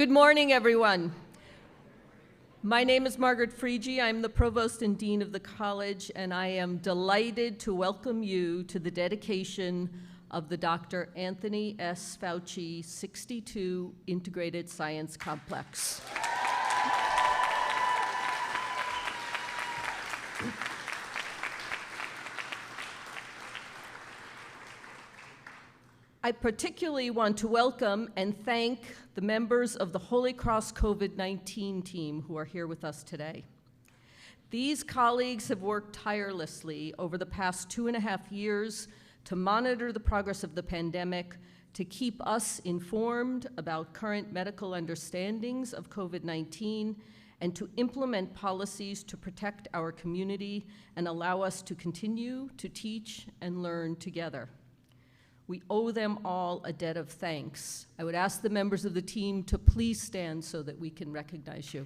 Good morning, everyone. My name is Margaret Friege. I'm the Provost and Dean of the College, and I am delighted to welcome you to the dedication of the Dr. Anthony S. Fauci 62 Integrated Science Complex. I particularly want to welcome and thank the members of the Holy Cross COVID-19 team who are here with us today. These colleagues have worked tirelessly over the past 2.5 years to monitor the progress of the pandemic, to keep us informed about current medical understandings of COVID-19, and to implement policies to protect our community and allow us to continue to teach and learn together. We owe them all a debt of thanks. I would ask the members of the team to please stand so that we can recognize you.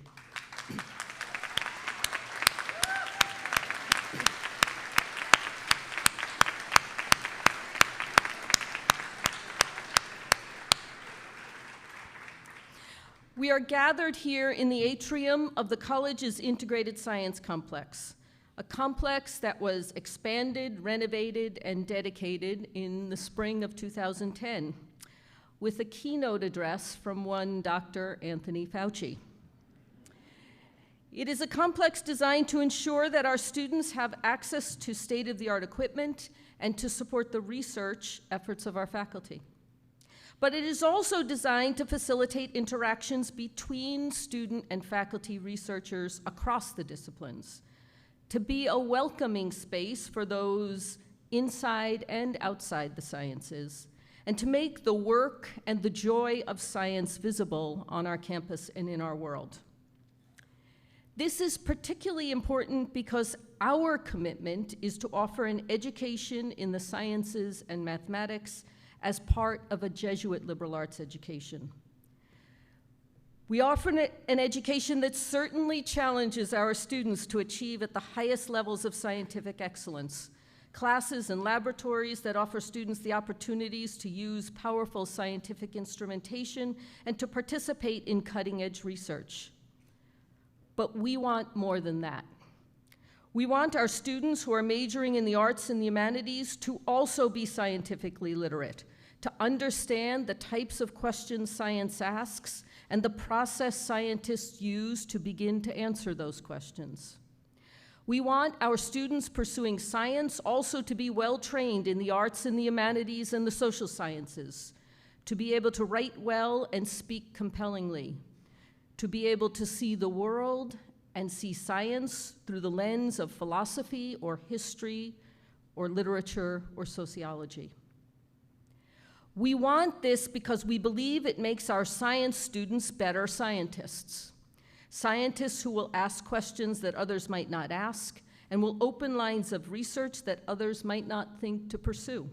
We are gathered here in the atrium of the college's Integrated Science Complex, a complex that was expanded, renovated, and dedicated in the spring of 2010 with a keynote address from one Dr. Anthony Fauci. It is a complex designed to ensure that our students have access to state-of-the-art equipment and to support the research efforts of our faculty. But it is also designed to facilitate interactions between student and faculty researchers across the disciplines, to be a welcoming space for those inside and outside the sciences, and to make the work and the joy of science visible on our campus and in our world. This is particularly important because our commitment is to offer an education in the sciences and mathematics as part of a Jesuit liberal arts education. We offer an education that certainly challenges our students to achieve at the highest levels of scientific excellence, classes and laboratories that offer students the opportunities to use powerful scientific instrumentation and to participate in cutting-edge research. But we want more than that. We want our students who are majoring in the arts and the humanities to also be scientifically literate, to understand the types of questions science asks and the process scientists use to begin to answer those questions. We want our students pursuing science also to be well-trained in the arts and the humanities and the social sciences, to be able to write well and speak compellingly, to be able to see the world and see science through the lens of philosophy or history or literature or sociology. We want this because we believe it makes our science students better scientists. Scientists who will ask questions that others might not ask and will open lines of research that others might not think to pursue.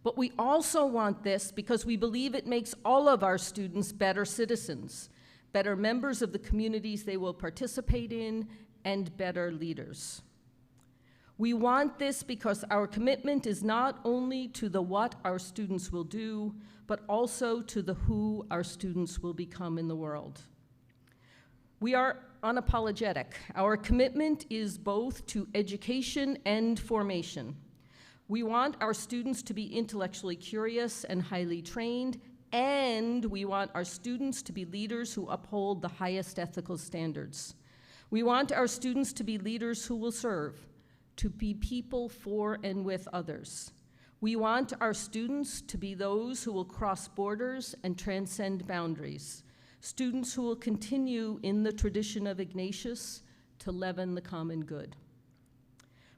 But we also want this because we believe it makes all of our students better citizens, better members of the communities they will participate in, and better leaders. We want this because our commitment is not only to the what our students will do, but also to the who our students will become in the world. We are unapologetic. Our commitment is both to education and formation. We want our students to be intellectually curious and highly trained, and we want our students to be leaders who uphold the highest ethical standards. We want our students to be leaders who will serve, to be people for and with others. We want our students to be those who will cross borders and transcend boundaries, students who will continue in the tradition of Ignatius to leaven the common good.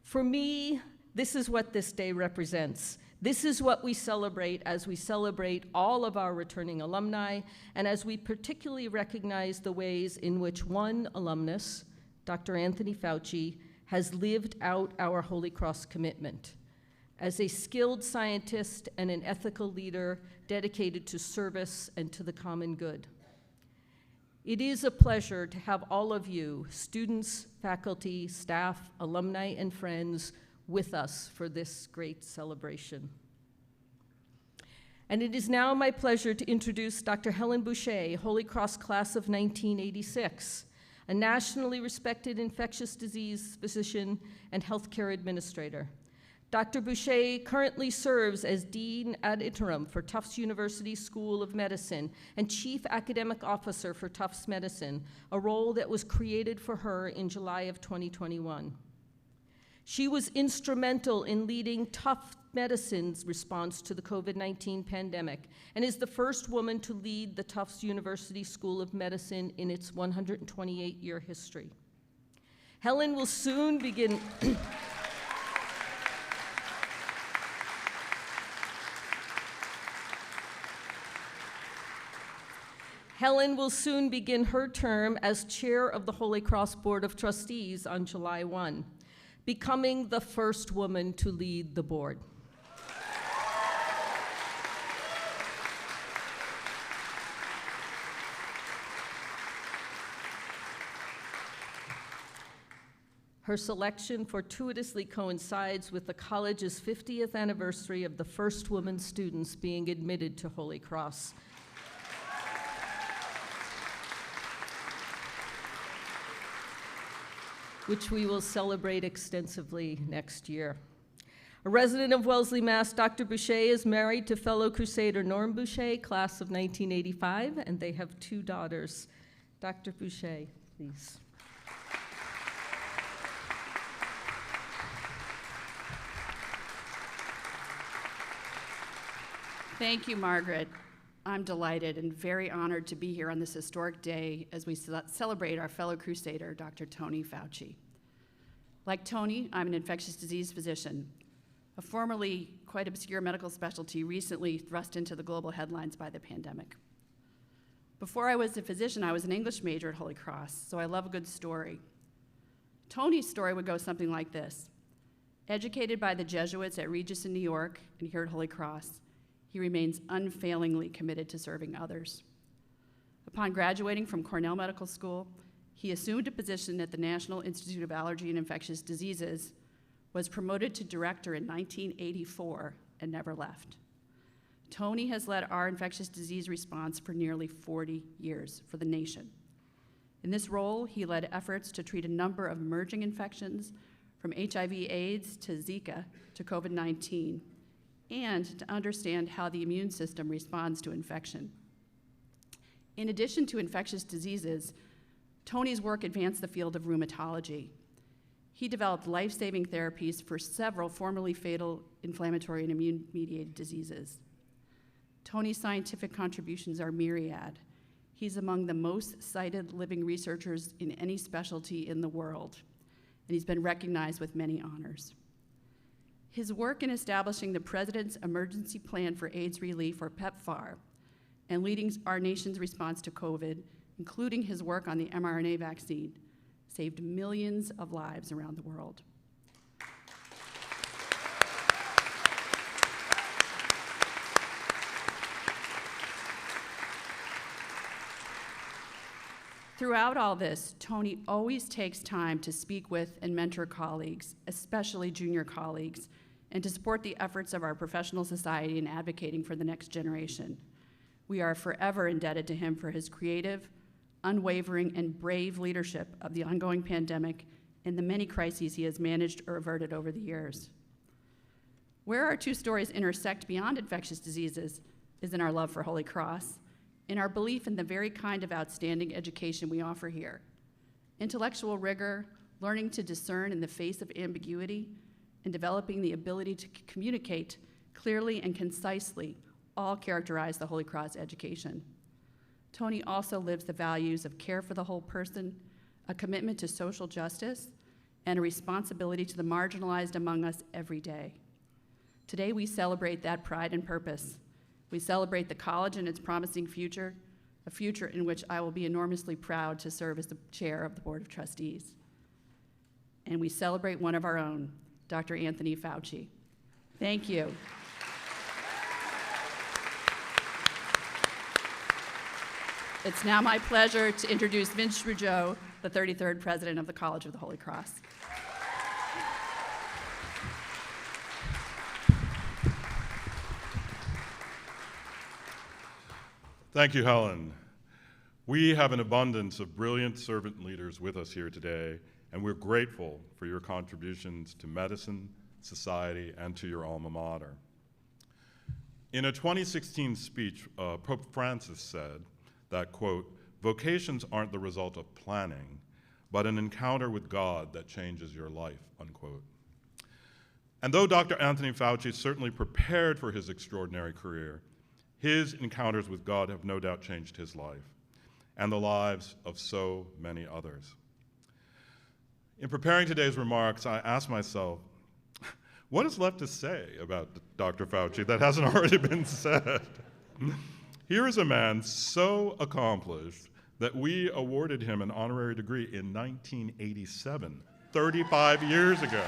For me, this is what this day represents. This is what we celebrate as we celebrate all of our returning alumni and as we particularly recognize the ways in which one alumnus, Dr. Anthony Fauci, has lived out our Holy Cross commitment as a skilled scientist and an ethical leader dedicated to service and to the common good. It is a pleasure to have all of you, students, faculty, staff, alumni, and friends, with us for this great celebration. And it is now my pleasure to introduce Dr. Helen Boucher, Holy Cross class of 1986, a nationally respected infectious disease physician and healthcare administrator. Dr. Boucher currently serves as Dean ad interim for Tufts University School of Medicine and Chief Academic Officer for Tufts Medicine, a role that was created for her in July of 2021. She was instrumental in leading Tufts Medicine's response to the COVID-19 pandemic and is the first woman to lead the Tufts University School of Medicine in its 128-year history. Helen will soon begin Helen will soon begin her term as chair of the Holy Cross Board of Trustees on July 1, becoming the first woman to lead the board. Her selection fortuitously coincides with the college's 50th anniversary of the first woman students being admitted to Holy Cross. Which we will celebrate extensively next year. A resident of Wellesley, Mass., Dr. Boucher is married to fellow Crusader Norm Boucher, class of 1985, and they have 2 daughters. Dr. Boucher, please. Thank you, Margaret. I'm delighted and very honored to be here on this historic day as we celebrate our fellow Crusader, Dr. Tony Fauci. Like Tony, I'm an infectious disease physician, a formerly quite obscure medical specialty recently thrust into the global headlines by the pandemic. Before I was a physician, I was an English major at Holy Cross, so I love a good story. Tony's story would go something like this. Educated by the Jesuits at Regis in New York and here at Holy Cross, he remains unfailingly committed to serving others. Upon graduating from Cornell Medical School, he assumed a position at the National Institute of Allergy and Infectious Diseases, was promoted to director in 1984, and never left. Tony has led our infectious disease response for nearly 40 years for the nation. In this role, he led efforts to treat a number of emerging infections, from HIV/AIDS to Zika to COVID-19, and to understand how the immune system responds to infection. In addition to infectious diseases, Tony's work advanced the field of rheumatology. He developed life-saving therapies for several formerly fatal inflammatory and immune-mediated diseases. Tony's scientific contributions are myriad. He's among the most cited living researchers in any specialty in the world, and he's been recognized with many honors. His work in establishing the President's Emergency Plan for AIDS Relief, or PEPFAR, and leading our nation's response to COVID, including his work on the mRNA vaccine, saved millions of lives around the world. Throughout all this, Tony always takes time to speak with and mentor colleagues, especially junior colleagues, and to support the efforts of our professional society in advocating for the next generation. We are forever indebted to him for his creative, unwavering, and brave leadership of the ongoing pandemic and the many crises he has managed or averted over the years. Where our 2 stories intersect beyond infectious diseases is in our love for Holy Cross, in our belief in the very kind of outstanding education we offer here. Intellectual rigor, learning to discern in the face of ambiguity, and developing the ability to communicate clearly and concisely all characterize the Holy Cross education. Tony also lives the values of care for the whole person, a commitment to social justice, and a responsibility to the marginalized among us every day. Today we celebrate that pride and purpose. We celebrate the college and its promising future, a future in which I will be enormously proud to serve as the chair of the Board of Trustees. And we celebrate one of our own, Dr. Anthony Fauci. Thank you. It's now my pleasure to introduce Vince Rougeau, the 33rd President of the College of the Holy Cross. Thank you, Helen. We have an abundance of brilliant servant leaders with us here today, and we're grateful for your contributions to medicine, society, and to your alma mater. In a 2016 speech, Pope Francis said that, quote, "Vocations aren't the result of planning, but an encounter with God that changes your life," unquote. And though Dr. Anthony Fauci certainly prepared for his extraordinary career, his encounters with God have no doubt changed his life and the lives of so many others. In preparing today's remarks, I asked myself, what is left to say about Dr. Fauci that hasn't already been said? Here is a man so accomplished that we awarded him an honorary degree in 1987, 35 years ago.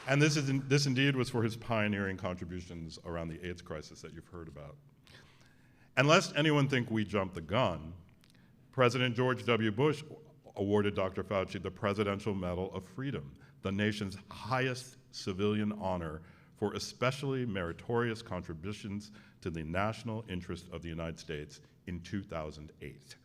And this indeed was for his pioneering contributions around the AIDS crisis that you've heard about. And lest anyone think we jumped the gun, President George W. Bush awarded Dr. Fauci the Presidential Medal of Freedom, the nation's highest civilian honor for especially meritorious contributions to the national interest of the United States in 2008.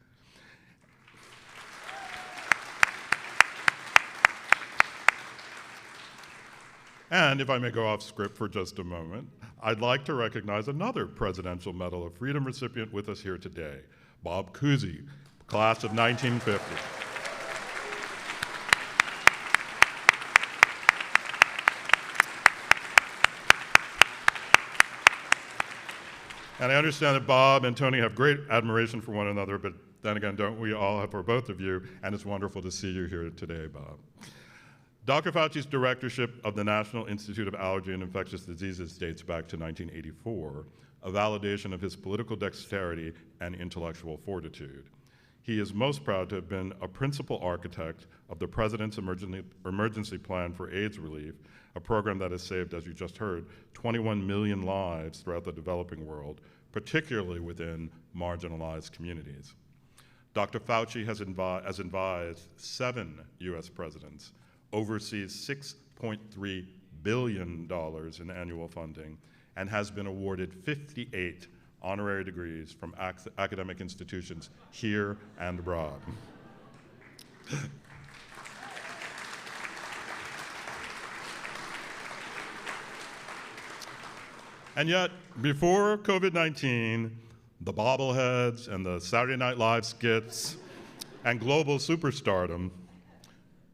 And if I may go off script for just a moment, I'd like to recognize another Presidential Medal of Freedom recipient with us here today, Bob Cousy, class of 1950. And I understand that Bob and Tony have great admiration for one another, but then again, don't we all for both of you, and it's wonderful to see you here today, Bob. Dr. Fauci's directorship of the National Institute of Allergy and Infectious Diseases dates back to 1984, a validation of his political dexterity and intellectual fortitude. He is most proud to have been a principal architect of the President's Emergency Plan for AIDS Relief, a program that has saved, as you just heard, 21 million lives throughout the developing world, particularly within marginalized communities. Dr. Fauci has advised 7 US presidents, oversees $6.3 billion in annual funding, and has been awarded 58 honorary degrees from academic institutions here and abroad. And yet, before COVID-19, the bobbleheads and the Saturday Night Live skits and global superstardom,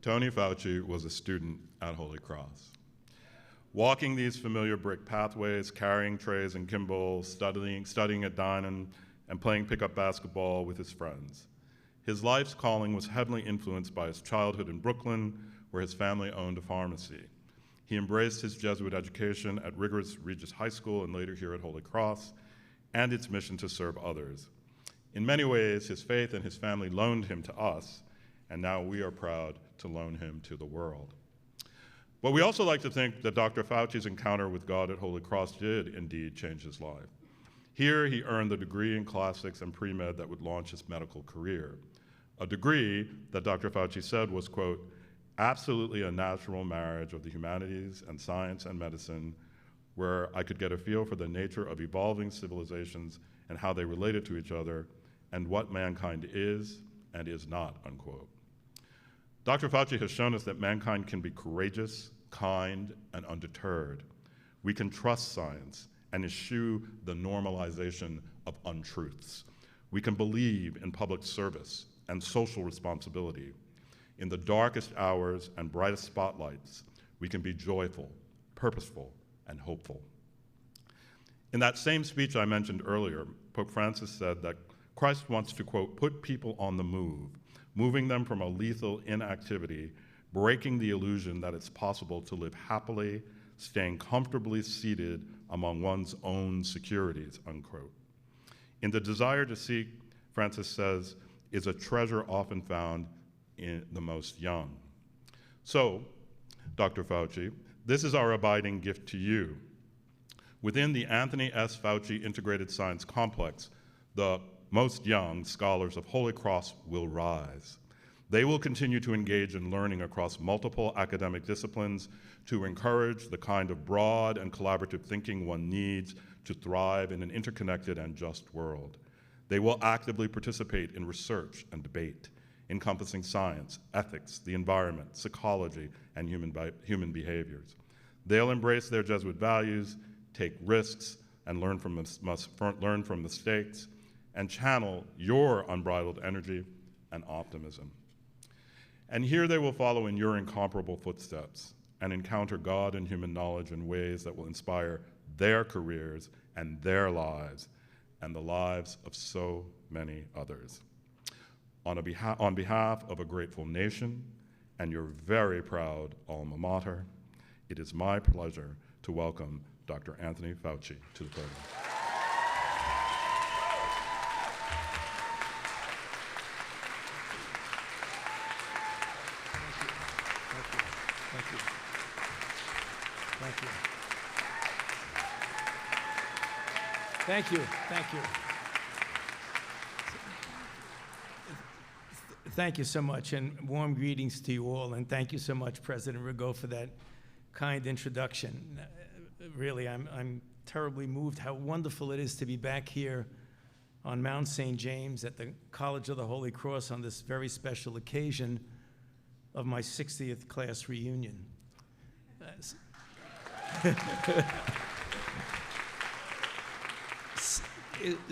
Tony Fauci was a student at Holy Cross. Walking these familiar brick pathways, carrying trays and Kimball, studying at Dinan, and playing pickup basketball with his friends. His life's calling was heavily influenced by his childhood in Brooklyn, where his family owned a pharmacy. He embraced his Jesuit education at rigorous Regis High School and later here at Holy Cross, and its mission to serve others. In many ways, his faith and his family loaned him to us, and now we are proud to loan him to the world. But we also like to think that Dr. Fauci's encounter with God at Holy Cross did indeed change his life. Here, he earned the degree in classics and pre-med that would launch his medical career, a degree that Dr. Fauci said was, quote, absolutely a natural marriage of the humanities and science and medicine, where I could get a feel for the nature of evolving civilizations and how they related to each other, and what mankind is and is not, unquote. Dr. Fauci has shown us that mankind can be courageous, kind, and undeterred. We can trust science and eschew the normalization of untruths. We can believe in public service and social responsibility. In the darkest hours and brightest spotlights, we can be joyful, purposeful, and hopeful. In that same speech I mentioned earlier, Pope Francis said that Christ wants to, quote, put people on the move, moving them from a lethal inactivity, breaking the illusion that it's possible to live happily, staying comfortably seated among one's own securities, unquote. In the desire to seek, Francis says, is a treasure often found in the most young. So, Dr. Fauci, this is our abiding gift to you. Within the Anthony S. Fauci Integrated Science Complex, the most young scholars of Holy Cross will rise. They will continue to engage in learning across multiple academic disciplines to encourage the kind of broad and collaborative thinking one needs to thrive in an interconnected and just world. They will actively participate in research and debate, encompassing science, ethics, the environment, psychology, and human behaviors. They'll embrace their Jesuit values, take risks, and learn from mistakes, and channel your unbridled energy and optimism. And here they will follow in your incomparable footsteps and encounter God and human knowledge in ways that will inspire their careers and their lives and the lives of so many others. On behalf of a grateful nation and your very proud alma mater, it is my pleasure to welcome Dr. Anthony Fauci to the podium. Thank you. Thank you. Thank you so much, and warm greetings to you all, and thank you so much, President Rigaud, for that kind introduction. Really, I'm terribly moved how wonderful it is to be back here on Mount St. James at the College of the Holy Cross on this very special occasion of my 60th class reunion.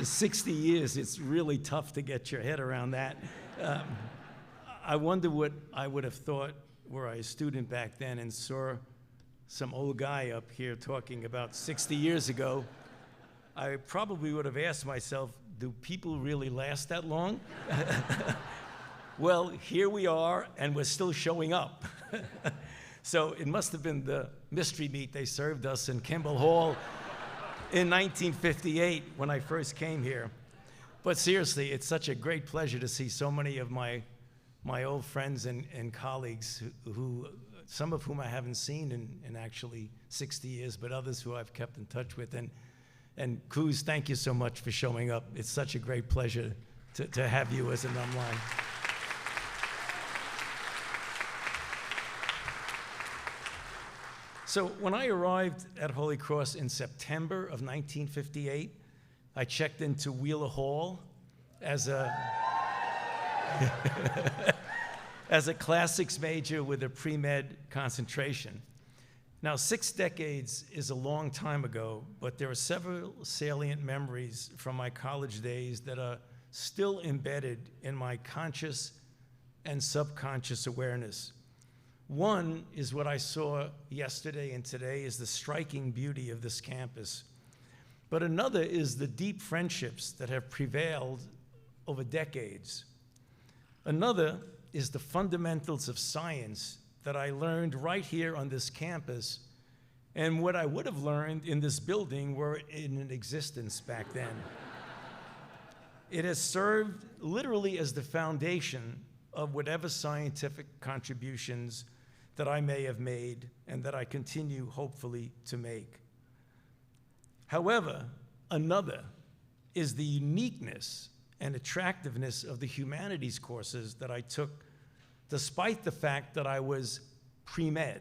60 years, it's really tough to get your head around that. I wonder what I would have thought were I a student back then and saw some old guy up here talking about 60 years ago. I probably would have asked myself, do people really last that long? Well, here we are, and we're still showing up. So it must have been the mystery meat they served us in Kimball Hall in 1958 when I first came here. But seriously, it's such a great pleasure to see so many of my old friends and colleagues who some of whom I haven't seen in actually 60 years, but others who I've kept in touch with. And Kuz, thank you so much for showing up. It's such a great pleasure to have you as an alumni. So when I arrived at Holy Cross in September of 1958, I checked into Wheeler Hall as a as a classics major with a pre-med concentration. Now, 6 decades is a long time ago, but there are several salient memories from my college days that are still embedded in my conscious and subconscious awareness. One is what I saw yesterday and today is the striking beauty of this campus. But another is the deep friendships that have prevailed over decades. Another is the fundamentals of science that I learned right here on this campus, and what I would have learned in this building were in existence back then. It has served literally as the foundation of whatever scientific contributions that I may have made and that I continue, hopefully, to make. However, another is the uniqueness and attractiveness of the humanities courses that I took, despite the fact that I was pre-med.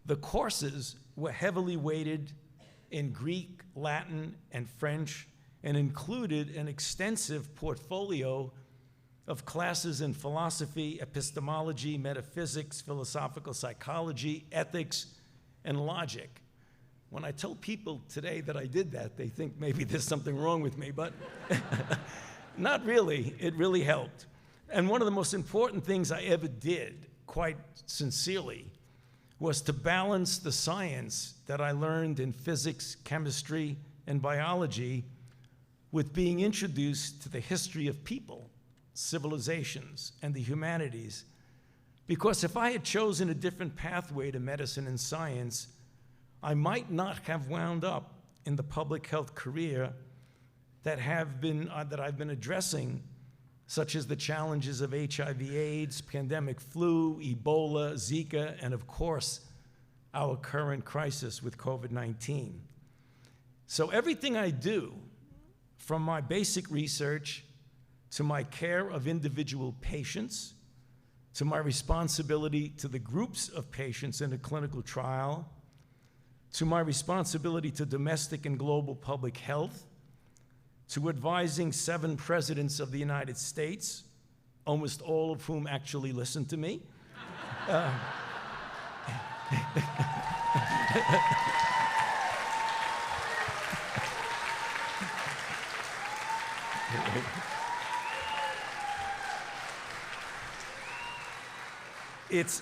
The courses were heavily weighted in Greek, Latin, and French, and included an extensive portfolio of classes in philosophy, epistemology, metaphysics, philosophical psychology, ethics, and logic. When I tell people today that I did that, they think maybe there's something wrong with me, but not really. It really helped. And one of the most important things I ever did, quite sincerely, was to balance the science that I learned in physics, chemistry, and biology with being introduced to the history of people, civilizations, and the humanities. Because if I had chosen a different pathway to medicine and science, I might not have wound up in the public health career that I've been addressing, such as the challenges of HIV/AIDS, pandemic flu, Ebola, Zika, and of course, our current crisis with COVID-19. So everything I do, from my basic research to my care of individual patients, to my responsibility to the groups of patients in a clinical trial, to my responsibility to domestic and global public health, to advising 7 presidents of the United States, almost all of whom actually listened to me.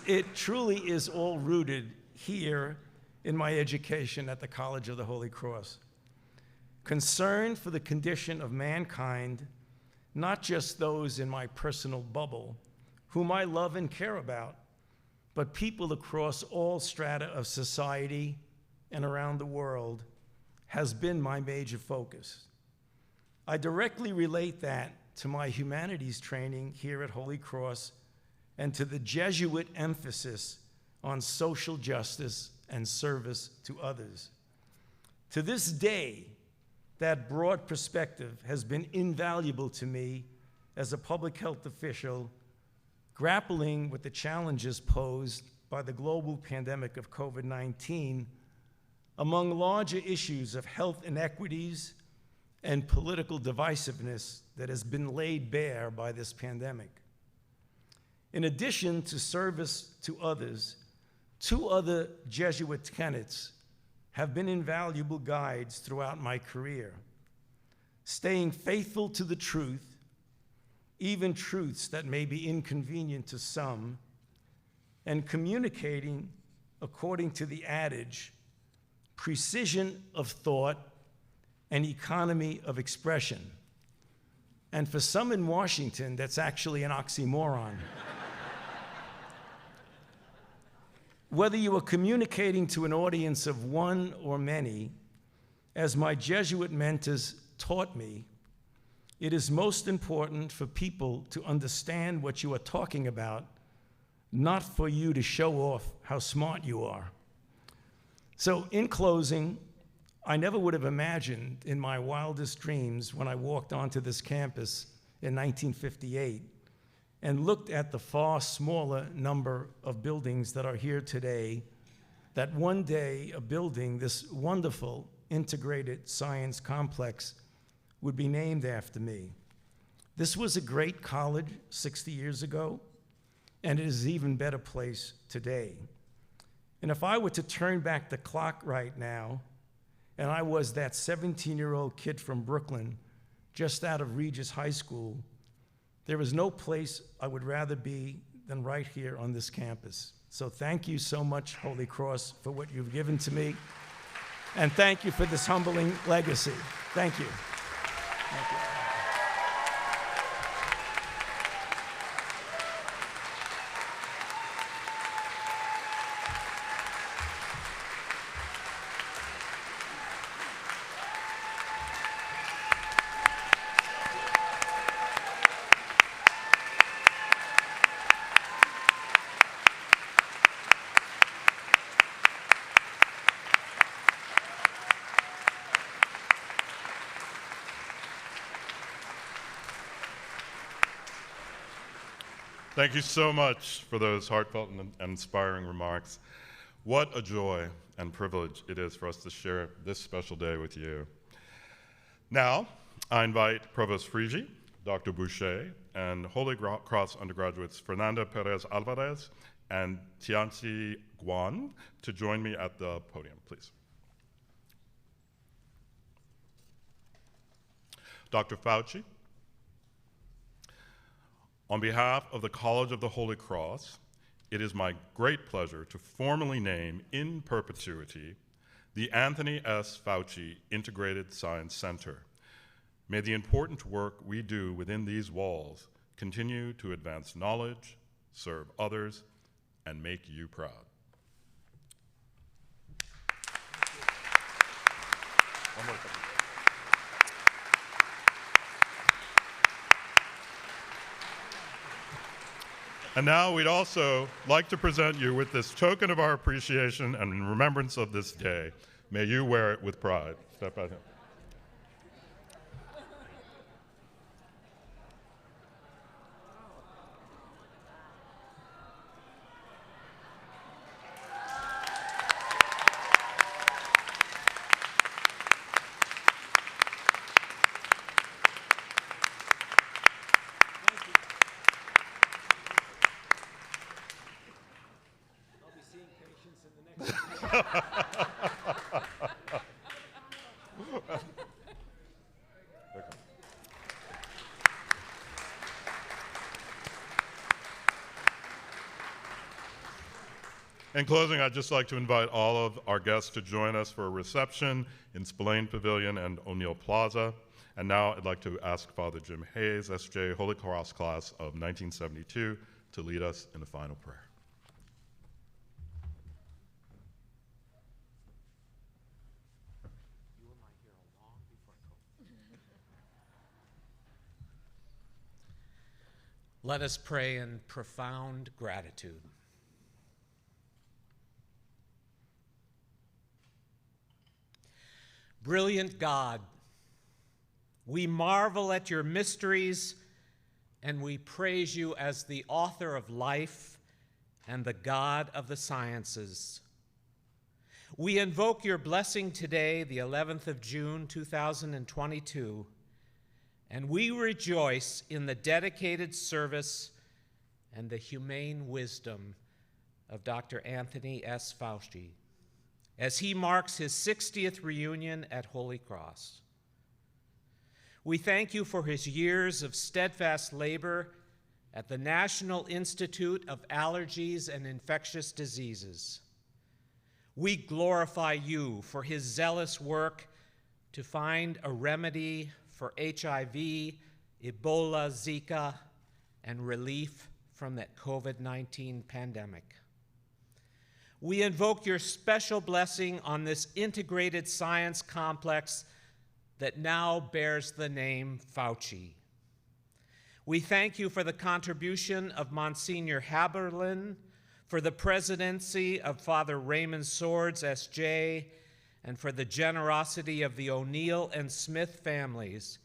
It truly is all rooted here in my education at the College of the Holy Cross. Concern for the condition of mankind, not just those in my personal bubble, whom I love and care about, but people across all strata of society and around the world, has been my major focus. I directly relate that to my humanities training here at Holy Cross and to the Jesuit emphasis on social justice and service to others. To this day, that broad perspective has been invaluable to me as a public health official grappling with the challenges posed by the global pandemic of COVID-19 among larger issues of health inequities and political divisiveness that has been laid bare by this pandemic. In addition to service to others, 2 other Jesuit tenets have been invaluable guides throughout my career: staying faithful to the truth, even truths that may be inconvenient to some, and communicating according to the adage, precision of thought and economy of expression. And for some in Washington, that's actually an oxymoron. Whether you are communicating to an audience of 1 or many, as my Jesuit mentors taught me, it is most important for people to understand what you are talking about, not for you to show off how smart you are. So in closing, I never would have imagined in my wildest dreams when I walked onto this campus in 1958 and looked at the far smaller number of buildings that are here today, that one day a building, this wonderful integrated science complex, would be named after me. This was a great college 60 years ago, and it is an even better place today. And if I were to turn back the clock right now, and I was that 17-year-old kid from Brooklyn, just out of Regis High School, there is no place I would rather be than right here on this campus. So thank you so much, Holy Cross, for what you've given to me. And thank you for this humbling legacy. Thank you. Thank you. Thank you so much for those heartfelt and inspiring remarks. What a joy and privilege it is for us to share this special day with you. Now, I invite Provost Frigi, Dr. Boucher, and Holy Cross undergraduates Fernanda Perez Alvarez and Tianxi Guan to join me at the podium, please. Dr. Fauci, on behalf of the College of the Holy Cross, it is my great pleasure to formally name in perpetuity the Anthony S. Fauci Integrated Science Center. May the important work we do within these walls continue to advance knowledge, serve others, and make you proud. One more second. And now we'd also like to present you with this token of our appreciation and in remembrance of this day. May you wear it with pride. Step out here. In closing, I'd just like to invite all of our guests to join us for a reception in Spillane Pavilion and O'Neill Plaza. And now I'd like to ask Father Jim Hayes, SJ Holy Cross class of 1972, to lead us in the final prayer. Let us pray in profound gratitude. Brilliant God, we marvel at your mysteries and we praise you as the author of life and the God of the sciences. We invoke your blessing today, the 11th of June, 2022, and we rejoice in the dedicated service and the humane wisdom of Dr. Anthony S. Fauci as he marks his 60th reunion at Holy Cross. We thank you for his years of steadfast labor at the National Institute of Allergies and Infectious Diseases. We glorify you for his zealous work to find a remedy for HIV, Ebola, Zika, and relief from that COVID-19 pandemic. We invoke your special blessing on this integrated science complex that now bears the name Fauci. We thank you for the contribution of Monsignor Haberlin, for the presidency of Father Raymond Swords, S.J., and for the generosity of the O'Neill and Smith families,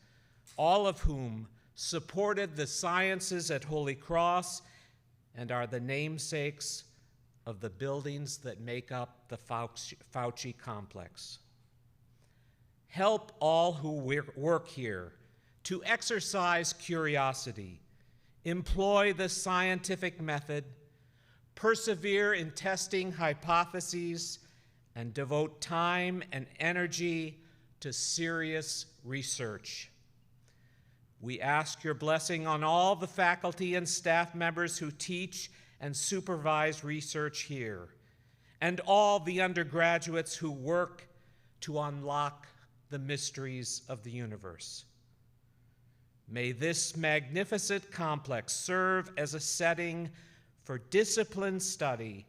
all of whom supported the sciences at Holy Cross and are the namesakes of the buildings that make up the Fauci complex. Help all who work here to exercise curiosity, employ the scientific method, persevere in testing hypotheses, and devote time and energy to serious research. We ask your blessing on all the faculty and staff members who teach and supervise research here, and all the undergraduates who work to unlock the mysteries of the universe. May this magnificent complex serve as a setting for disciplined study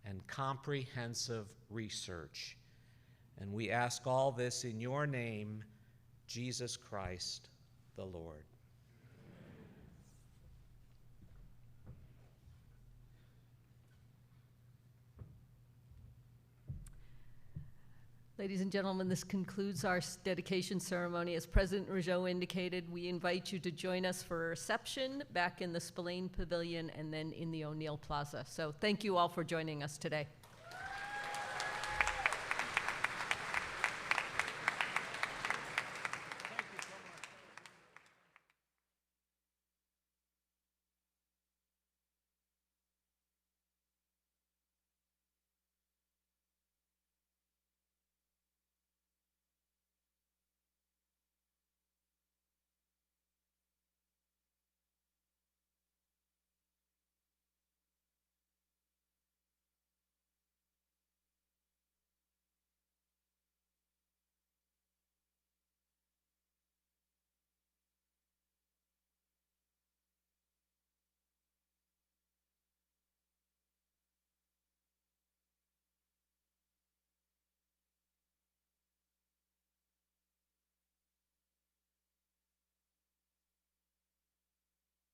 and comprehensive research. And we ask all this in your name, Jesus Christ, the Lord. Ladies and gentlemen, this concludes our dedication ceremony. As President Rougeau indicated, we invite you to join us for a reception back in the Spillane Pavilion and then in the O'Neill Plaza. So thank you all for joining us today.